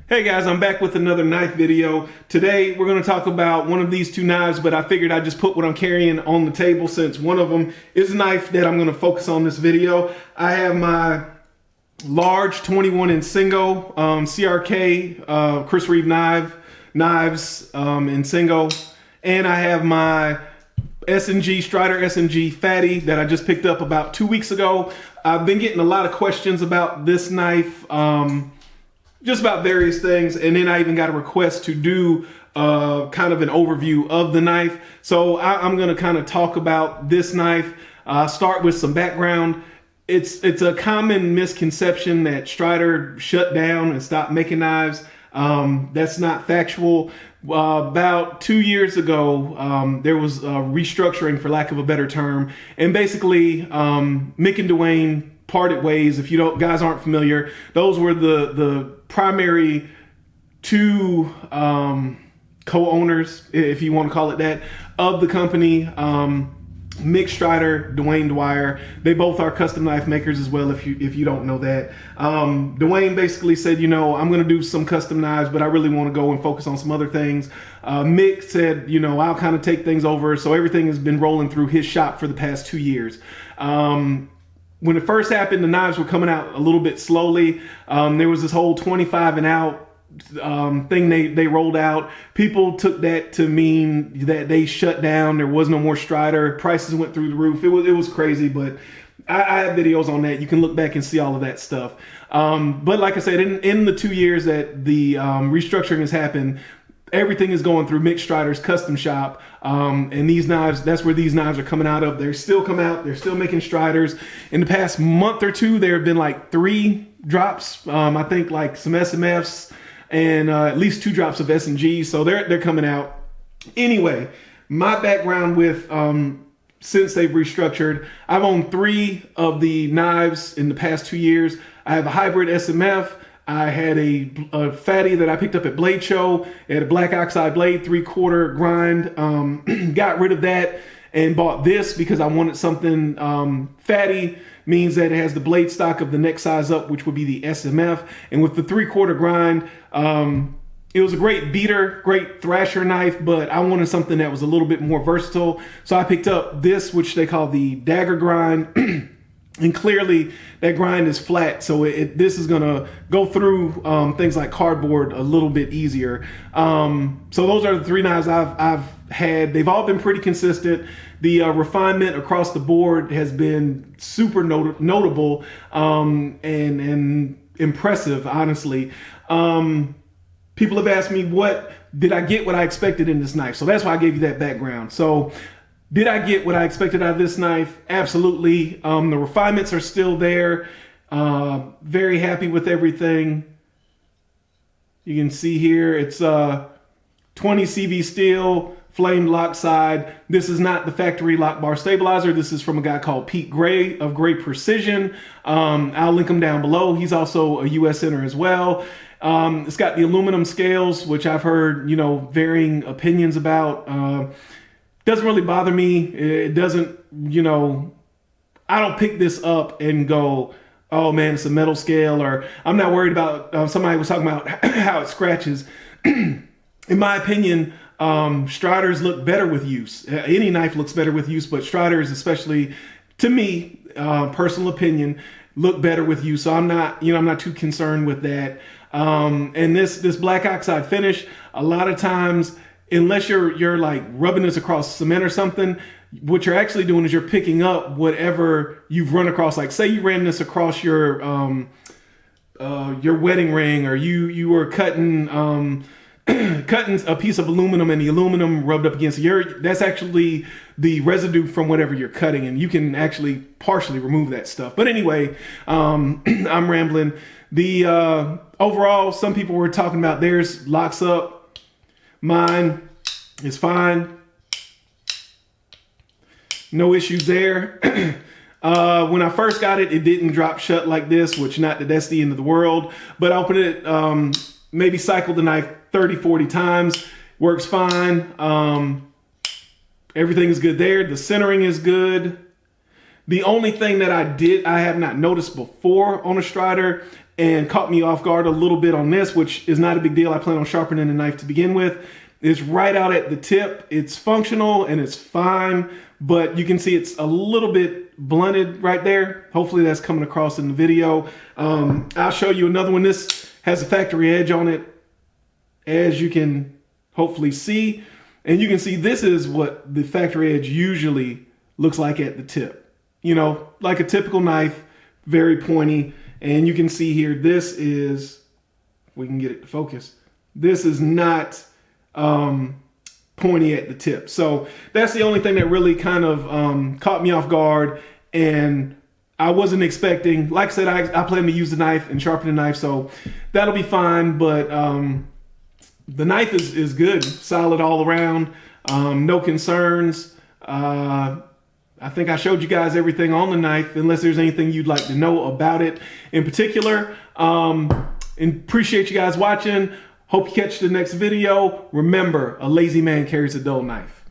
Hey guys, I'm back with another knife video. Today we're going to talk about one of these two knives, but I figured I'd just put what I'm carrying on the table since one of them is a knife that I'm going to focus on this video. I have my large 21 in SnG CRK Chris Reeve knives in SnG, and I have my SnG Strider SnG Fatty that I just picked up about 2 weeks ago. I've been getting a lot of questions about this knife. Just about various things, and then I even got a request to do kind of an overview of the knife. So I'm going to kind of talk about this knife, start with some background. It's a common misconception that Strider shut down and stopped making knives. That's not factual. About 2 years ago, there was a restructuring, for lack of a better term, and basically Mick and Dwayne parted ways. If you guys aren't familiar, those were the primary two co-owners, if you want to call it that, of the company. Mick Strider, Dwayne Dwyer, they both are custom knife makers as well, if you don't know that. Dwayne basically said, you know, I'm going to do some custom knives, but I really want to go and focus on some other things. Mick said, you know, I'll kind of take things over. So everything has been rolling through his shop for the past 2 years. When it first happened, the knives were coming out a little bit slowly. There was this whole 25 and out thing they rolled out. People took that to mean that they shut down. There was no more Strider. Prices went through the roof. It was crazy, but I have videos on that. You can look back and see all of that stuff. But like I said, in the 2 years that the restructuring has happened, everything is going through Mick Strider's custom shop, and these knives, that's where these knives are coming out of. They're still coming out. They're still making Striders. In the past month or two, there have been like 3 drops. I think like some SMFs and at least 2 drops of SnG. So they're coming out. Anyway, my background with since they've restructured, I've owned 3 of the knives in the past 2 years. I have a hybrid SMF. I had a fatty that I picked up at Blade Show. It had a black oxide blade, 3/4 grind. Got rid of that and bought this because I wanted something. Fatty means that it has the blade stock of the next size up, which would be the SMF. And with the 3/4 grind, it was a great beater, great thrasher knife, but I wanted something that was a little bit more versatile. So I picked up this, which they call the Dagger Grind. And clearly that grind is flat, so this is gonna go through things like cardboard a little bit easier. So those are the 3 knives I've had. They've all been pretty consistent. The refinement across the board has been super notable and impressive, honestly. People have asked me, did I get what I expected in this knife? So that's why I gave you that background. So did I get what I expected out of this knife? Absolutely. The refinements are still there. Very happy with everything. You can see here, it's 20 CV steel, flamed lock side. This is not the factory lock bar stabilizer. This is from a guy called Pete Gray of Gray Precision. I'll link him down below. He's also a US center as well. It's got the aluminum scales, which I've heard, you know, varying opinions about. Doesn't really bother me. It doesn't, you know, I don't pick this up and go, oh man, it's a metal scale, or I'm not worried about, somebody was talking about how it scratches. In my opinion, Striders look better with use. Any knife looks better with use, but Striders, especially to me, personal opinion, look better with use. So I'm not, you know, I'm not too concerned with that. And this black oxide finish, a lot of times, unless you're like rubbing this across cement or something, what you're actually doing is you're picking up whatever you've run across. Like say you ran this across your wedding ring, or you were cutting cutting a piece of aluminum and the aluminum rubbed up against that's actually the residue from whatever you're cutting, and you can actually partially remove that stuff. But anyway, I'm rambling. The overall, some people were talking about theirs locks up. Mine is fine. No issues there. When I first got it, it didn't drop shut like this, which that's the end of the world. But I opened it, maybe cycled the knife 30, 40 times. Works fine. Everything is good there. The centering is good. The only thing that I have not noticed before on a Strider, and caught me off guard a little bit on this, which is not a big deal. I plan on sharpening the knife to begin with. It's right out at the tip. It's functional and it's fine, but you can see it's a little bit blunted right there. Hopefully that's coming across in the video. I'll show you another one. This has a factory edge on it, as you can hopefully see. And you can see this is what the factory edge usually looks like at the tip. You know, like a typical knife, very pointy. And you can see here, this is, if we can get it to focus, this is not pointy at the tip. So that's the only thing that really kind of caught me off guard, and I wasn't expecting. Like I said, I plan to use the knife and sharpen the knife, so that'll be fine. But the knife is good, solid all around, no concerns. I think I showed you guys everything on the knife, unless there's anything you'd like to know about it in particular. And appreciate you guys watching. Hope you catch the next video. Remember, a lazy man carries a dull knife.